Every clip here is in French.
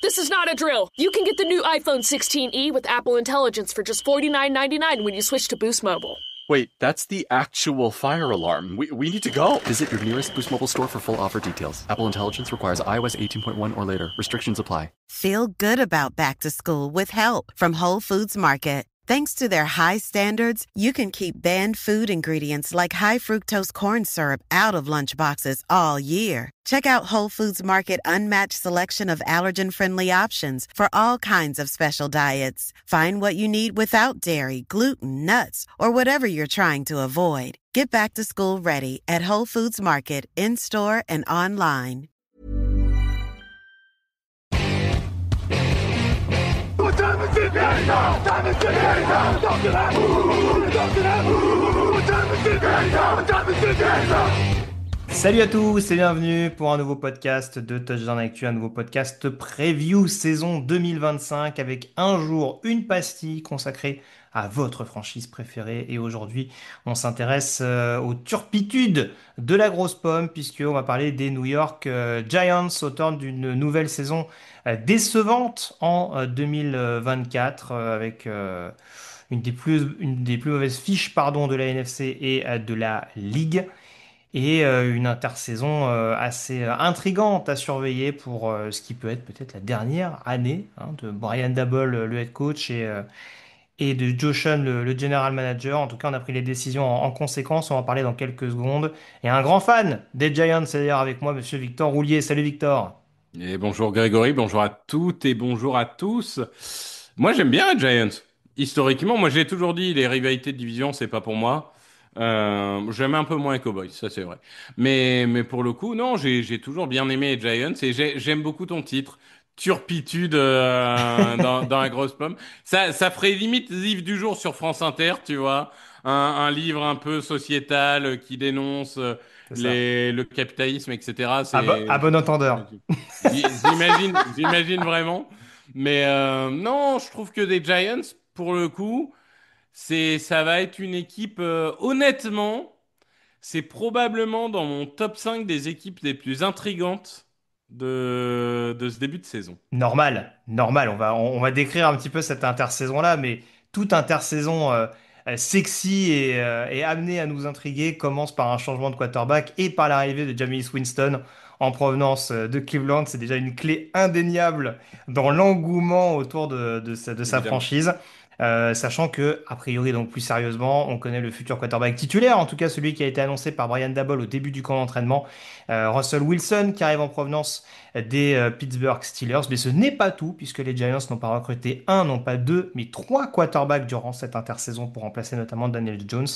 This is not a drill. You can get the new iPhone 16e with Apple Intelligence for just $49.99 when you switch to Boost Mobile. Wait, that's the actual fire alarm. We need to go. Visit your nearest Boost Mobile store for full offer details. Apple Intelligence requires iOS 18.1 or later. Restrictions apply. Feel good about back to school with help from Whole Foods Market. Thanks to their high standards, you can keep banned food ingredients like high fructose corn syrup out of lunchboxes all year. Check out Whole Foods Market unmatched selection of allergen-friendly options for all kinds of special diets. Find what you need without dairy, gluten, nuts, or whatever you're trying to avoid. Get back to school ready at Whole Foods Market, in-store and online. Salut à tous et bienvenue pour un nouveau podcast de Touchdown Actu, un nouveau podcast preview saison 2025 avec un jour, une pastille consacrée à votre franchise préférée. Et aujourd'hui, on s'intéresse aux turpitudes de la grosse pomme puisqu'on va parler des New York Giants au terme d'une nouvelle saison décevante en 2024 avec une des plus mauvaises fiches de la NFC et de la Ligue. Et une intersaison assez intrigante à surveiller pour ce qui peut être peut-être la dernière année de Brian Daboll, le head coach, et de Joe Shane, le general manager. En tout cas, on a pris les décisions en conséquence. On va en parler dans quelques secondes. Et un grand fan des Giants, c'est d'ailleurs avec moi, monsieur Victor Roulier. Salut Victor. Et bonjour Grégory, bonjour à toutes et bonjour à tous. Moi j'aime bien les Giants. Historiquement, moi j'ai toujours dit les rivalités de division c'est pas pour moi. J'aime un peu moins les Cowboys, ça c'est vrai. Mais pour le coup, non, j'ai toujours bien aimé les Giants et j'aime beaucoup ton titre. Turpitude dans la grosse pomme. Ça ferait limite livre du jour sur France Inter, tu vois. Un livre un peu sociétal qui dénonce C'est ça. le capitalisme, etc. À bon entendeur. J'imagine vraiment. Mais non, je trouve que des Giants, pour le coup, ça va être une équipe, honnêtement, c'est probablement dans mon top 5 des équipes les plus intrigantes de ce début de saison. Normal. On va décrire un petit peu cette intersaison-là, mais toute intersaison sexy et amenée à nous intriguer commence par un changement de quarterback et par l'arrivée de Jameis Winston en provenance de Cleveland. C'est déjà une clé indéniable dans l'engouement autour de sa Évidemment. franchise. Sachant que, a priori, donc plus sérieusement, on connaît le futur quarterback titulaire, en tout cas celui qui a été annoncé par Brian Daboll au début du camp d'entraînement, Russell Wilson, qui arrive en provenance des Pittsburgh Steelers. Mais ce n'est pas tout, puisque les Giants n'ont pas recruté un, non pas deux, mais trois quarterbacks durant cette intersaison pour remplacer notamment Daniel Jones.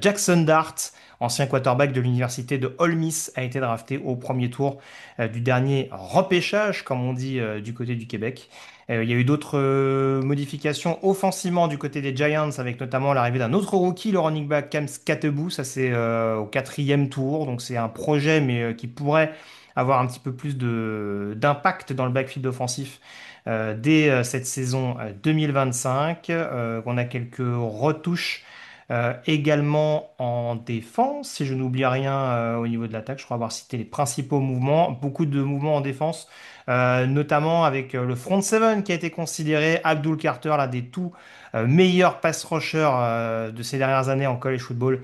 Jackson Dart, ancien quarterback de l'université de Ole Miss, a été drafté au premier tour du dernier repêchage, comme on dit du côté du Québec. Il y a eu d'autres modifications offensivement du côté des Giants, avec notamment l'arrivée d'un autre rookie, le running back Cam Skattebo. Ça, c'est au quatrième tour. Donc, c'est un projet, mais qui pourrait avoir un petit peu plus d'impact dans le backfield offensif dès cette saison 2025. On a quelques retouches également en défense, si je n'oublie rien au niveau de l'attaque. Je crois avoir cité les principaux mouvements. Beaucoup de mouvements en défense, notamment avec le front seven qui a été considéré, Abdul Carter, l'un des tout meilleurs pass rushers de ces dernières années en college football,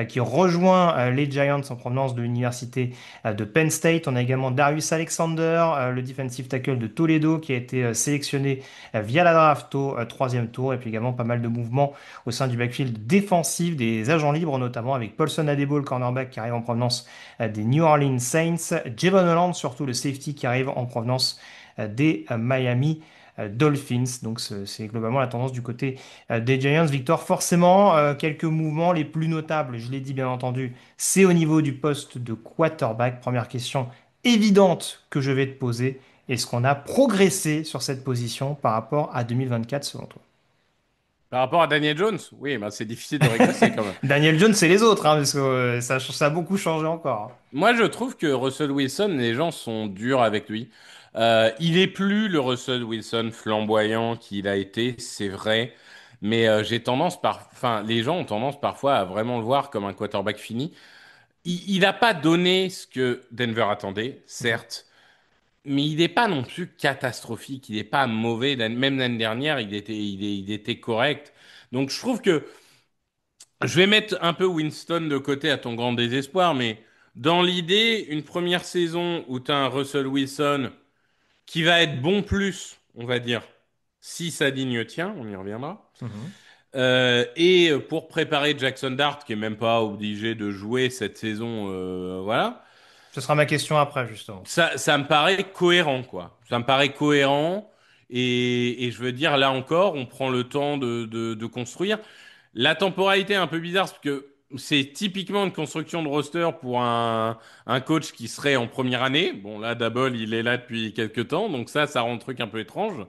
qui rejoint les Giants en provenance de l'université de Penn State. On a également Darius Alexander, le defensive tackle de Toledo, qui a été sélectionné via la draft au troisième tour. Et puis également pas mal de mouvements au sein du backfield défensif, des agents libres notamment, avec Paulson Adebo, cornerback qui arrive en provenance des New Orleans Saints, Javon Holland, surtout le safety qui arrive en provenance des Miami Dolphins. Donc c'est globalement la tendance du côté des Giants. Victor, forcément, quelques mouvements les plus notables, je l'ai dit bien entendu, c'est au niveau du poste de quarterback. Première question évidente que je vais te poser. Est-ce qu'on a progressé sur cette position par rapport à 2024 selon toi? Par rapport à Daniel Jones, oui, bah, c'est difficile de régresser quand même. Daniel Jones, c'est les autres, parce que ça a beaucoup changé encore. Moi, je trouve que Russell Wilson, les gens sont durs avec lui. Il est plus le Russell Wilson flamboyant qu'il a été, c'est vrai. Mais enfin, les gens ont tendance parfois à vraiment le voir comme un quarterback fini. Il n'a pas donné ce que Denver attendait, certes. Mais il n'est pas non plus catastrophique, il n'est pas mauvais. Même l'année dernière, il était correct. Donc je trouve que je vais mettre un peu Winston de côté à ton grand désespoir, mais dans l'idée, une première saison où tu as un Russell Wilson qui va être bon plus, on va dire, si sa ligne tient, on y reviendra. Mhm. Et pour préparer Jackson Dart, qui est même pas obligé de jouer cette saison, voilà. Ce sera ma question après, justement. Ça me paraît cohérent, quoi. Ça me paraît cohérent. Et je veux dire, là encore, on prend le temps de construire. La temporalité est un peu bizarre parce que c'est typiquement une construction de roster pour un coach qui serait en première année. Bon, là, Dabol, il est là depuis quelques temps, donc ça rend le truc un peu étrange.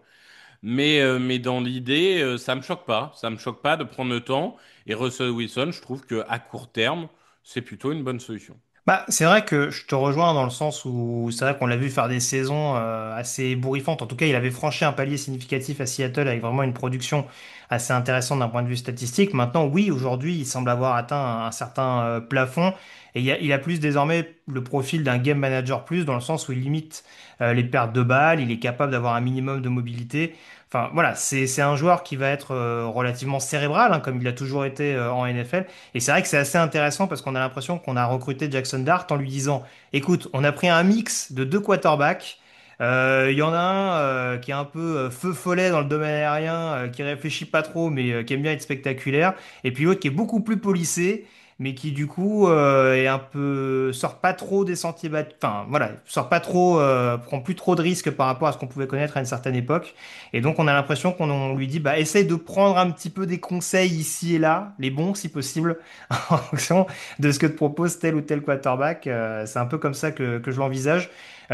Mais dans l'idée, ça me choque pas. Ça me choque pas de prendre le temps. Et Russell Wilson, je trouve que à court terme, c'est plutôt une bonne solution. Bah, c'est vrai que je te rejoins dans le sens où c'est vrai qu'on l'a vu faire des saisons assez ébouriffantes. En tout cas, il avait franchi un palier significatif à Seattle avec vraiment une production assez intéressante d'un point de vue statistique. Maintenant, oui, aujourd'hui, il semble avoir atteint un certain plafond et il a plus désormais le profil d'un game manager plus dans le sens où il limite les pertes de balles, il est capable d'avoir un minimum de mobilité. Enfin, voilà, c'est un joueur qui va être relativement cérébral, hein, comme il a toujours été en NFL. Et c'est vrai que c'est assez intéressant parce qu'on a l'impression qu'on a recruté Jackson Dart en lui disant, écoute, on a pris un mix de deux quarterbacks. Il y en a un qui est un peu feu follet dans le domaine aérien, qui réfléchit pas trop, mais qui aime bien être spectaculaire. Et puis l'autre qui est beaucoup plus policé, mais qui du coup est un peu sort pas trop des sentiers battus. Enfin voilà, sort pas trop, prend plus trop de risques par rapport à ce qu'on pouvait connaître à une certaine époque. Et donc on a l'impression qu'on lui dit, bah essaye de prendre un petit peu des conseils ici et là, les bons si possible, en fonction de ce que te propose tel ou tel quarterback. C'est un peu comme ça que je l'envisage.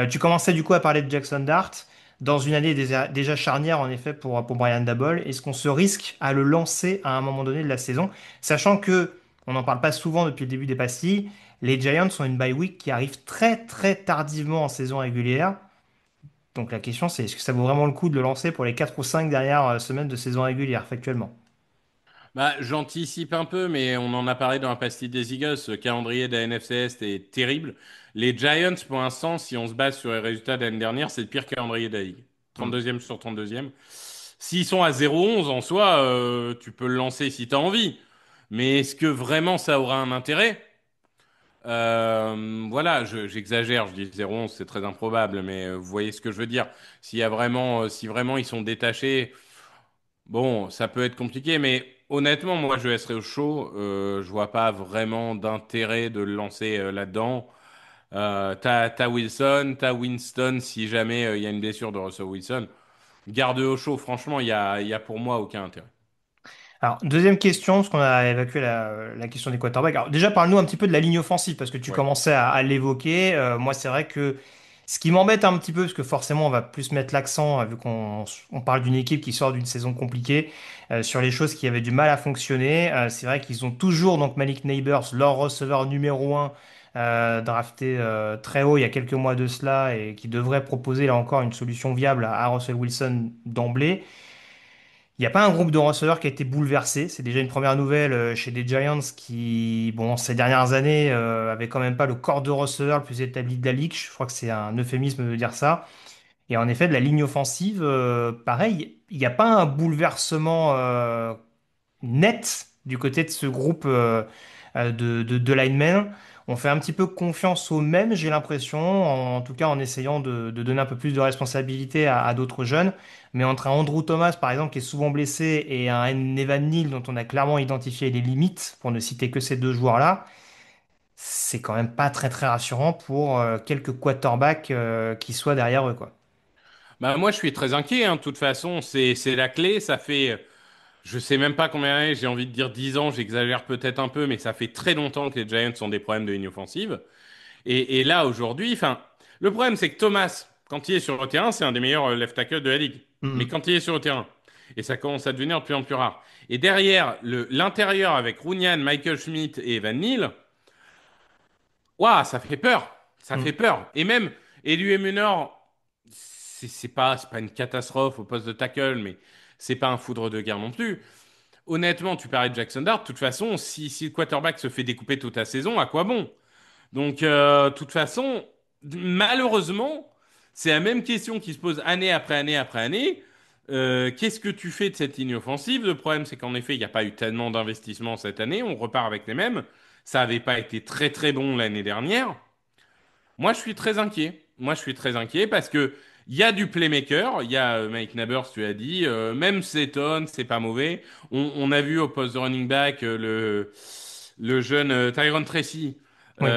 Tu commençais du coup à parler de Jackson Dart. Dans une année déjà charnière en effet pour Brian Daboll, est-ce qu'on se risque à le lancer à un moment donné de la saison, sachant que on n'en parle pas souvent depuis le début des pastilles, les Giants ont une bye week qui arrive très très tardivement en saison régulière. Donc la question c'est est-ce que ça vaut vraiment le coup de le lancer pour les 4 ou 5 dernières semaines de saison régulière factuellement? Bah, j'anticipe un peu, mais on en a parlé dans la pastille des Eagles. Le calendrier de la NFC Est est terrible. Les Giants, pour l'instant, si on se base sur les résultats de l'année dernière, c'est le pire calendrier de la Ligue. Hmm. 32e sur 32e. S'ils sont à 0-11 en soi, tu peux le lancer si tu as envie. Mais est-ce que vraiment ça aura un intérêt? Voilà, j'exagère, je dis 0-11, c'est très improbable, mais vous voyez ce que je veux dire. S'il y a vraiment, si vraiment ils sont détachés. Bon, ça peut être compliqué, mais honnêtement, moi, je laisserai au chaud. Je vois pas vraiment d'intérêt de le lancer là-dedans. T'as Wilson, t'as Winston, si jamais il y a une blessure de Russell Wilson. Garde au chaud, franchement, il y a pour moi aucun intérêt. Alors, deuxième question, parce qu'on a évacué la question des quarterbacks. Alors, déjà, parle-nous un petit peu de la ligne offensive, parce que tu Ouais. commençais à l'évoquer. Moi, c'est vrai que ce qui m'embête un petit peu, parce que forcément, on va plus mettre l'accent, vu qu'on parle d'une équipe qui sort d'une saison compliquée, sur les choses qui avaient du mal à fonctionner. C'est vrai qu'ils ont toujours, donc, Malik Neighbors, leur receveur numéro un, drafté très haut il y a quelques mois de cela, et qui devrait proposer, là encore, une solution viable à Russell Wilson d'emblée. Il n'y a pas un groupe de receveurs qui a été bouleversé. C'est déjà une première nouvelle chez les Giants qui, bon, ces dernières années, avaient quand même pas le corps de receveur le plus établi de la ligue. Je crois que c'est un euphémisme de dire ça. Et en effet, de la ligne offensive, pareil, il n'y a pas un bouleversement net du côté de ce groupe de linemen. On fait un petit peu confiance aux mêmes, j'ai l'impression, en tout cas en essayant de donner un peu plus de responsabilité à d'autres jeunes. Mais entre un Andrew Thomas, par exemple, qui est souvent blessé, et un Evan Neal, dont on a clairement identifié les limites, pour ne citer que ces deux joueurs-là, c'est quand même pas très très rassurant pour quelques quarterbacks qui soient derrière eux, quoi. Bah, moi, je suis très inquiet, hein. De toute façon, c'est la clé. Ça fait, je sais même pas combien d'années, j'ai envie de dire 10 ans, j'exagère peut-être un peu, mais ça fait très longtemps que les Giants ont des problèmes de ligne offensive. Et là, aujourd'hui, enfin, le problème, c'est que Thomas, quand il est sur le terrain, c'est un des meilleurs left tackle de la ligue. Mais Mhm. quand il est sur le terrain, et ça commence à devenir de plus en plus rare. Et derrière, l'intérieur avec Runyan, Michael Schmidt et Evan Neal, waouh, ça fait peur. Ça fait Mhm. peur. Et même, Elu Munor, c'est pas une catastrophe au poste de tackle, mais c'est pas un foudre de guerre non plus. Honnêtement, tu parlais de Jackson Dart, de toute façon, si le quarterback se fait découper toute la saison, à quoi bon? Donc, de toute façon, malheureusement, c'est la même question qui se pose année après année après année. Qu'est-ce que tu fais de cette ligne offensive? Le problème, c'est qu'en effet, il n'y a pas eu tellement d'investissement cette année. On repart avec les mêmes. Ça n'avait pas été très très bon l'année dernière. Moi, je suis très inquiet. Moi, je suis très inquiet parce que il y a du playmaker. Il y a Mike Nabers, tu as dit. Même Seton, c'est pas mauvais. On a vu au poste de running back le jeune Tyron Tracy Oui.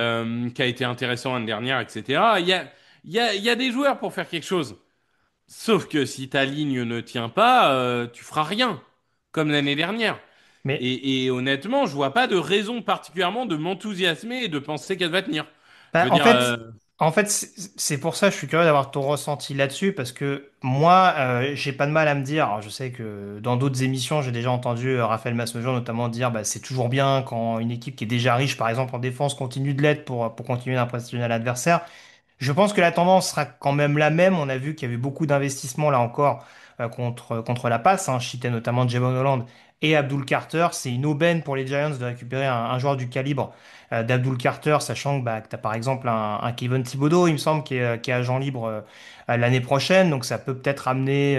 qui a été intéressant l'année dernière, etc. Il y a des joueurs pour faire quelque chose. Sauf que si ta ligne ne tient pas, tu feras rien, comme l'année dernière. Mais Et honnêtement, je vois pas de raison particulièrement de m'enthousiasmer et de penser qu'elle va tenir. Je bah, veux en dire, fait, en fait, c'est pour ça que je suis curieux d'avoir ton ressenti là-dessus, parce que moi, j'ai pas de mal à me dire. Alors, je sais que dans d'autres émissions, j'ai déjà entendu Raphaël Masmejean notamment dire, bah, c'est toujours bien quand une équipe qui est déjà riche, par exemple en défense, continue de l'être pour continuer d'impressionner l'adversaire. Je pense que la tendance sera quand même la même. On a vu qu'il y avait beaucoup d'investissements là encore contre la passe. Hein. Je citais notamment Javon Holland et Abdul Carter. C'est une aubaine pour les Giants de récupérer un joueur du calibre d'Abdul Carter, sachant que, bah, que tu as par exemple un Kevin Thibodeau, il me semble, qui est agent libre l'année prochaine. Donc ça peut peut-être amener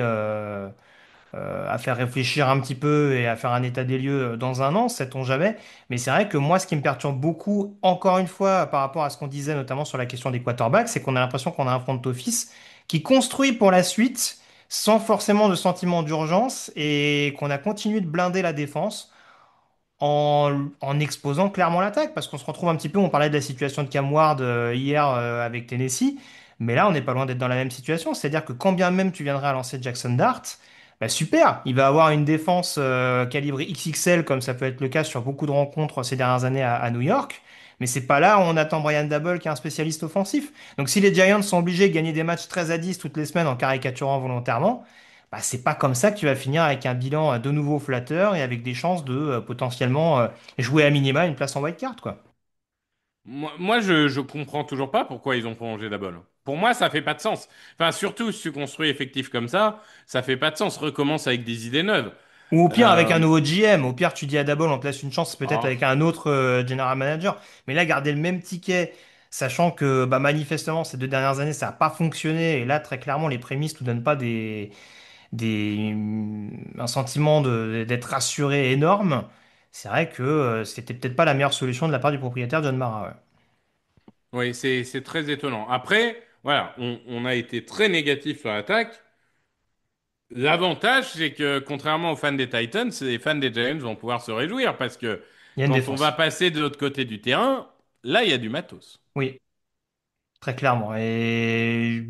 à faire réfléchir un petit peu et à faire un état des lieux dans un an, sait-on jamais. Mais c'est vrai que moi, ce qui me perturbe beaucoup, encore une fois, par rapport à ce qu'on disait notamment sur la question des quarterbacks, c'est qu'on a l'impression qu'on a un front office qui construit pour la suite sans forcément de sentiment d'urgence et qu'on a continué de blinder la défense en exposant clairement l'attaque, parce qu'on se retrouve un petit peu, on parlait de la situation de Cam Ward hier avec Tennessee, mais là on n'est pas loin d'être dans la même situation, c'est-à-dire que quand bien même tu viendrais à lancer Jackson Dart, bah super, il va avoir une défense calibrée XXL comme ça peut être le cas sur beaucoup de rencontres ces dernières années à New York, mais c'est pas là où on attend Brian Dabble qui est un spécialiste offensif. Donc si les Giants sont obligés de gagner des matchs 13 à 10 toutes les semaines en caricaturant volontairement, bah, c'est pas comme ça que tu vas finir avec un bilan de nouveau flatteur et avec des chances de potentiellement jouer à minima une place en wildcard, quoi. moi, je comprends toujours pas pourquoi ils ont prolongé Dabol. Pour moi, ça fait pas de sens. Enfin, surtout si tu construis effectif comme ça fait pas de sens. Recommence avec des idées neuves. Ou au pire avec Euh, un nouveau GM, au pire tu dis à Dabol on te laisse une chance peut-être oh. avec un autre general manager, mais là garder le même ticket, sachant que bah, manifestement ces 2 dernières années ça n'a pas fonctionné et là très clairement les prémices ne donnent pas un sentiment d'être rassuré énorme, c'est vrai que c'était peut-être pas la meilleure solution de la part du propriétaire John Mara. Ouais. Oui, c'est très étonnant. Après, voilà, on a été très négatif sur l'attaque. L'avantage, c'est que contrairement aux fans des Titans, les fans des Giants vont pouvoir se réjouir parce que Il y a une quand on va défense. passer de l'autre côté du terrain, là, il y a du matos. Oui, très clairement. Et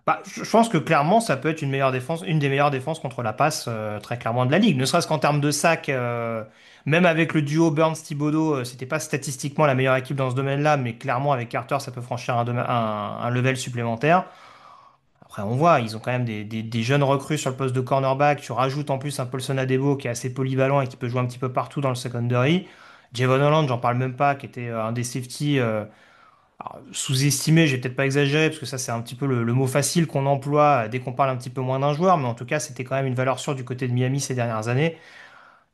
bah, je pense que clairement, ça peut être une meilleure défense, une des meilleures défenses contre la passe, très clairement de la ligue. Ne serait-ce qu'en termes de sacs, même avec le duo Burns-Thibodeau, c'était pas statistiquement la meilleure équipe dans ce domaine-là, mais clairement avec Carter, ça peut franchir un level supplémentaire. Après, on voit, ils ont quand même des jeunes recrues sur le poste de cornerback. Tu rajoutes en plus un Paulson Adebo qui est assez polyvalent et qui peut jouer un petit peu partout dans le secondary. Javon Holland, j'en parle même pas, qui était un des safety. Alors, sous-estimé, j'ai peut-être pas exagéré, parce que ça c'est un petit peu le mot facile qu'on emploie dès qu'on parle un petit peu moins d'un joueur, mais en tout cas c'était quand même une valeur sûre du côté de Miami ces dernières années.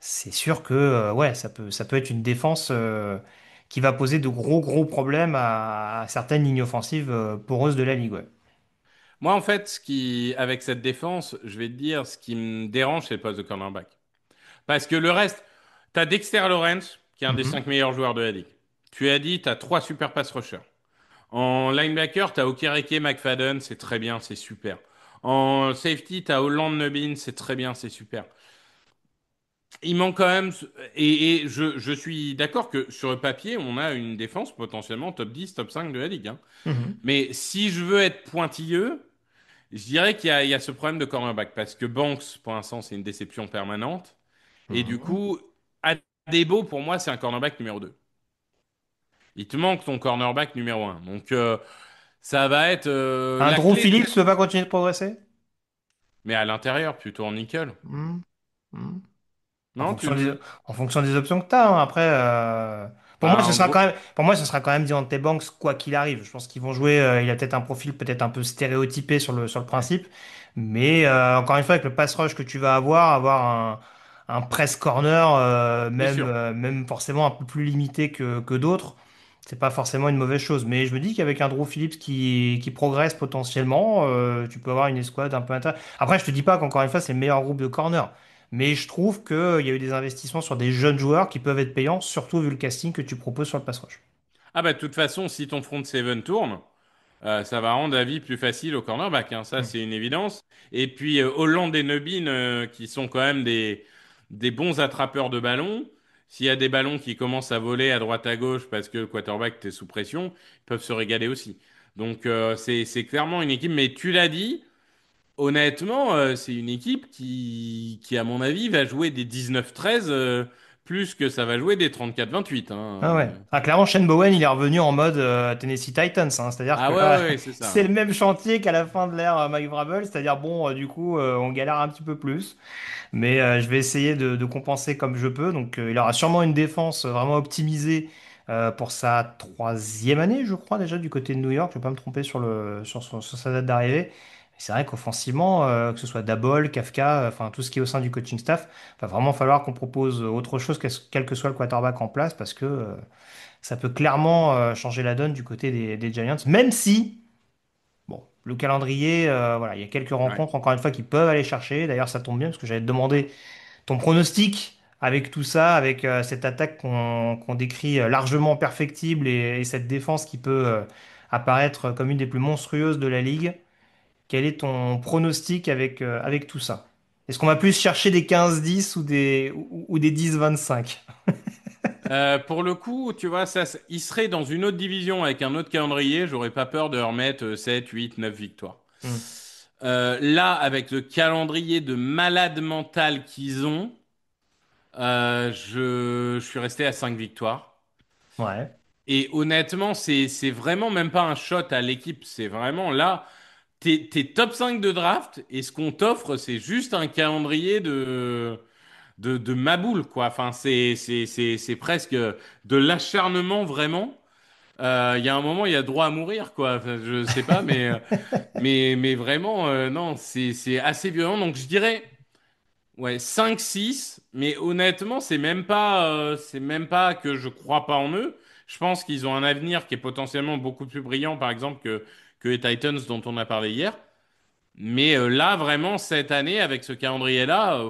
C'est sûr que ouais, ça peut être une défense qui va poser de gros problèmes à certaines lignes offensives poreuses de la ligue. Ouais. Moi, en fait, avec cette défense, je vais te dire, ce qui me dérange, c'est le poste de cornerback. Parce que le reste, t'as Dexter Lawrence, qui est un des Mhm. 5 meilleurs joueurs de la ligue. Tu as dit, t'as 3 super pass rushers. En linebacker, t'as Okereke McFadden, c'est très bien, c'est super. En safety, t'as Holland Nubin, c'est très bien, c'est super. Il manque quand même, et je suis d'accord que sur le papier, on a une défense potentiellement top 10, top 5 de la ligue, hein. Mhm. Mais si je veux être pointilleux, je dirais il y a ce problème de cornerback, parce que Banks, pour l'instant, c'est une déception permanente. Et du Mhm. coup, Adebo, pour moi, c'est un cornerback numéro 2. Il te manque ton cornerback numéro un. Donc, ça va être Un la Drew clé. Phillips ne peut pas continuer de progresser? Mais à l'intérieur, plutôt en nickel. Mhm. Mhm. En Non, fonction en fonction des options que tu as. Après, pour moi, bah, ce en sera quand gros. même, pour moi, ce sera quand même Deontay Banks, quoi qu'il arrive. Je pense qu'ils vont jouer. Il a peut-être un profil peut-être un peu stéréotypé sur le Ouais, principe. Mais encore une fois, avec le pass rush que tu vas avoir un press corner, c'est sûr. même forcément un peu plus limité que d'autres. C'est pas forcément une mauvaise chose. Mais je me dis qu'avec un Drew Phillips qui progresse potentiellement, tu peux avoir une escouade un peu intéressante. Après, je te dis pas qu'encore une fois, c'est le meilleur groupe de corner. Mais je trouve qu'il y a eu des investissements sur des jeunes joueurs qui peuvent être payants, surtout vu le casting que tu proposes sur le pass rush. Ah bah de toute façon, si ton front seven tourne, ça va rendre la vie plus facile au cornerback, hein. Ça, Hmm. c'est une évidence. Et puis Hollande et Nubin, qui sont quand même des bons attrapeurs de ballons. S'il y a des ballons qui commencent à voler à droite à gauche parce que le quarterback est sous pression, ils peuvent se régaler aussi. Donc c'est clairement une équipe. Mais tu l'as dit, honnêtement, c'est une équipe qui, à mon avis, va jouer des 19-13 plus que ça va jouer des 34-28, Ah ouais. hein. Ah, clairement, Shane Bowen, il est revenu en mode Tennessee Titans, hein. C'est-à-dire Ah que ouais, là, ouais, ouais, c'est c'est ça. le même chantier qu'à la fin de l'ère Mike Vrabel. C'est-à-dire, bon, du coup, on galère un petit peu plus. Mais je vais essayer de compenser comme je peux. Donc, il aura sûrement une défense vraiment optimisée pour sa troisième année, je crois, déjà, du côté de New York. Je ne vais pas me tromper sur sa date d'arrivée. C'est vrai qu'offensivement, que ce soit Dabol, Kafka, enfin tout ce qui est au sein du coaching staff, va vraiment falloir qu'on propose autre chose, quel que soit le quarterback en place, parce que ça peut clairement changer la donne du côté des Giants, même si, bon, le calendrier, voilà, il y a quelques Ouais. rencontres, encore une fois, qui peuvent aller chercher. D'ailleurs, ça tombe bien, parce que j'allais te demander ton pronostic avec tout ça, avec cette attaque qu'on décrit largement perfectible et cette défense qui peut apparaître comme une des plus monstrueuses de la ligue. Quel est ton pronostic avec tout ça? Est-ce qu'on va plus chercher des 15-10 ou des 10-25? Pour le coup, tu vois, il serait dans une autre division avec un autre calendrier, j'aurais pas peur de remettre 7, 8, 9 victoires. Hmm. Là, avec le calendrier de malade mental qu'ils ont, je suis resté à 5 victoires. Ouais. Et honnêtement, c'est vraiment même pas un shot à l'équipe, c'est vraiment là, t'es top 5 de draft et ce qu'on t'offre, c'est juste un calendrier de maboule, quoi. Enfin, c'est presque de l'acharnement, vraiment. Il y a un moment, il y a droit à mourir, quoi. Enfin, je sais pas, mais vraiment, non, c'est assez violent. Donc, je dirais, ouais, 5-6. Mais honnêtement, c'est même pas que je crois pas en eux. Je pense qu'ils ont un avenir qui est potentiellement beaucoup plus brillant, par exemple, que les Titans dont on a parlé hier. Mais là, vraiment, cette année, avec ce calendrier-là,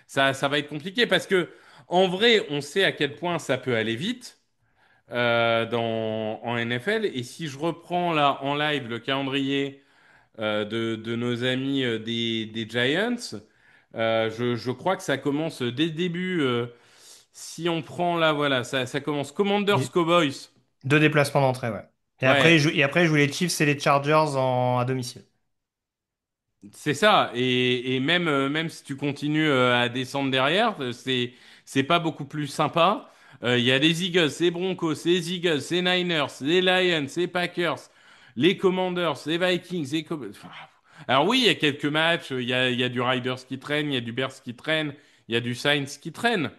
ça va être compliqué parce que, en vrai, on sait à quel point ça peut aller vite en NFL. Et si je reprends là en live le calendrier de nos amis des Giants, je crois que ça commence dès le début. Si on prend là, voilà, ça commence Commanders Dis- Cowboys. Deux déplacements d'entrée, ouais. Ouais, Et après, je joue les Chiefs et les Chargers à domicile. c'est ça. Et même, même si tu continues à descendre derrière, c'est pas beaucoup plus sympa. Il y a les Eagles, les Broncos, les Eagles, les Niners, les Lions, les Packers, les Commanders, les Vikings, enfin, alors oui, il y a quelques matchs. Il y a du Riders qui traîne, il y a du Bears qui traîne, il y a du Saints qui traîne.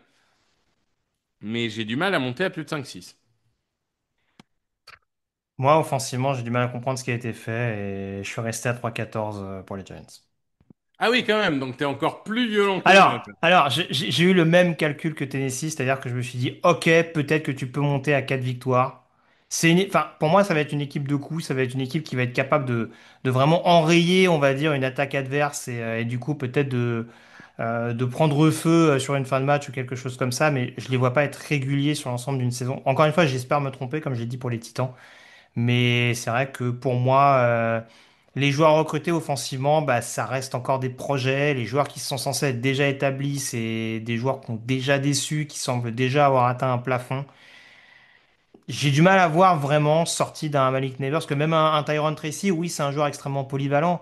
Mais j'ai du mal à monter à plus de 5-6. Moi, offensivement, j'ai du mal à comprendre ce qui a été fait et je suis resté à 3-14 pour les Giants. Ah oui, quand même. Donc t'es encore plus violent que moi, Alors, toi. alors j'ai eu le même calcul que Tennessee, c'est-à-dire que je me suis dit, ok, peut-être que tu peux monter à 4 victoires. Enfin, pour moi, ça va être une équipe de coups, ça va être une équipe qui va être capable de vraiment enrayer, on va dire, une attaque adverse et du coup peut-être de prendre feu sur une fin de match ou quelque chose comme ça, mais je les vois pas être réguliers sur l'ensemble d'une saison. Encore une fois, j'espère me tromper, comme j'ai dit pour les Titans. Mais c'est vrai que pour moi, les joueurs recrutés offensivement, bah, ça reste encore des projets. Les joueurs qui sont censés être déjà établis, c'est des joueurs qui ont déjà déçu, qui semblent déjà avoir atteint un plafond. J'ai du mal à voir vraiment sorti d'un Malik Neighbors, parce que même un Tyron Tracy, oui, c'est un joueur extrêmement polyvalent,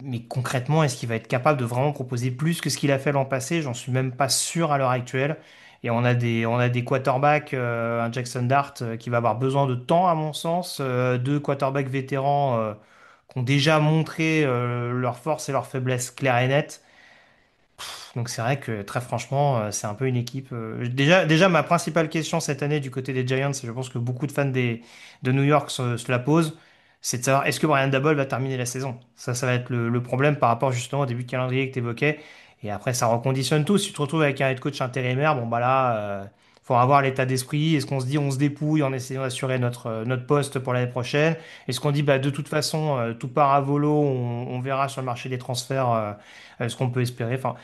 mais concrètement, est-ce qu'il va être capable de vraiment proposer plus que ce qu'il a fait l'an passé? J'en suis même pas sûr à l'heure actuelle. Et on a des quarterbacks, un Jackson Dart qui va avoir besoin de temps, à mon sens, deux quarterbacks vétérans qui ont déjà montré leurs forces et leurs faiblesses claires et nettes. Donc c'est vrai que très franchement, c'est un peu une équipe. Déjà, ma principale question cette année du côté des Giants, et je pense que beaucoup de fans de New York se la posent, c'est de savoir est-ce que Brian Daboll va terminer la saison. Ça va être le problème par rapport justement au début de calendrier que tu évoquais. Et après, ça reconditionne tout. Si tu te retrouves avec un head coach intérimaire, bon bah là, Faudra voir l'état d'esprit. Est-ce qu'on se dit on se dépouille en essayant d'assurer notre poste pour l'année prochaine? Est-ce qu'on dit bah, de toute façon tout part à volo, on verra sur le marché des transferts ce qu'on peut espérer. Enfin,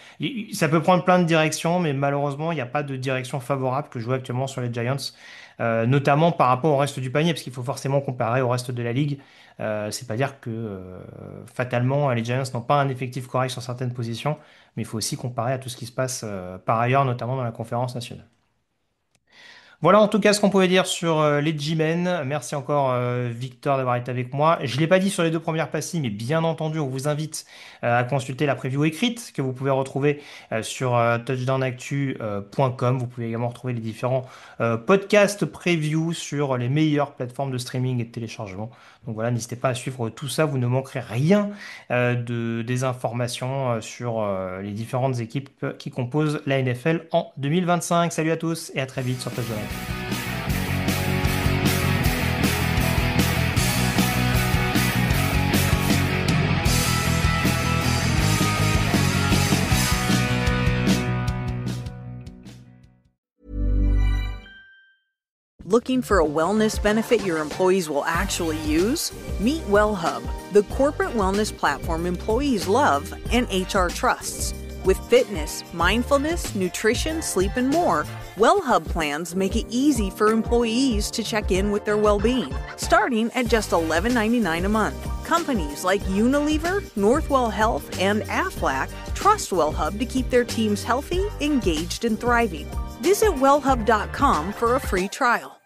ça peut prendre plein de directions, mais malheureusement, il n'y a pas de direction favorable que je vois actuellement sur les Giants, notamment par rapport au reste du panier, parce qu'il faut forcément comparer au reste de la ligue. C'est pas dire que fatalement les Giants n'ont pas un effectif correct sur certaines positions, mais il faut aussi comparer à tout ce qui se passe par ailleurs, notamment dans la conférence nationale. Voilà en tout cas ce qu'on pouvait dire sur les G-Men. Merci encore Victor d'avoir été avec moi. Je ne l'ai pas dit sur les 2 premières parties, mais bien entendu, on vous invite à consulter la preview écrite que vous pouvez retrouver sur touchdownactu.com. Vous pouvez également retrouver les différents podcasts preview sur les meilleures plateformes de streaming et de téléchargement. Donc voilà, n'hésitez pas à suivre tout ça, vous ne manquerez rien des informations sur les différentes équipes qui composent la NFL en 2025. Salut à tous et à très vite sur Touchdown. Looking for a wellness benefit your employees will actually use? Meet WellHub, the corporate wellness platform employees love and HR trusts. With fitness, mindfulness, nutrition, sleep, and more, WellHub plans make it easy for employees to check in with their well-being, starting at just $11.99 a month. Companies like Unilever, Northwell Health, and Aflac trust WellHub to keep their teams healthy, engaged, and thriving. Visit wellhub.com for a free trial.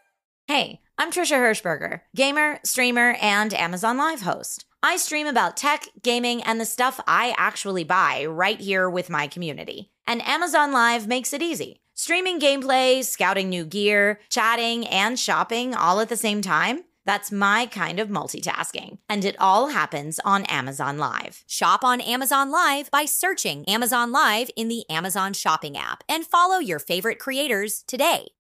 Hey, I'm Trisha Hirschberger, gamer, streamer, and Amazon Live host. I stream about tech, gaming, and the stuff I actually buy right here with my community. And Amazon Live makes it easy. Streaming gameplay, scouting new gear, chatting, and shopping all at the same time? That's my kind of multitasking. And it all happens on Amazon Live. Shop on Amazon Live by searching Amazon Live in the Amazon Shopping app and follow your favorite creators today.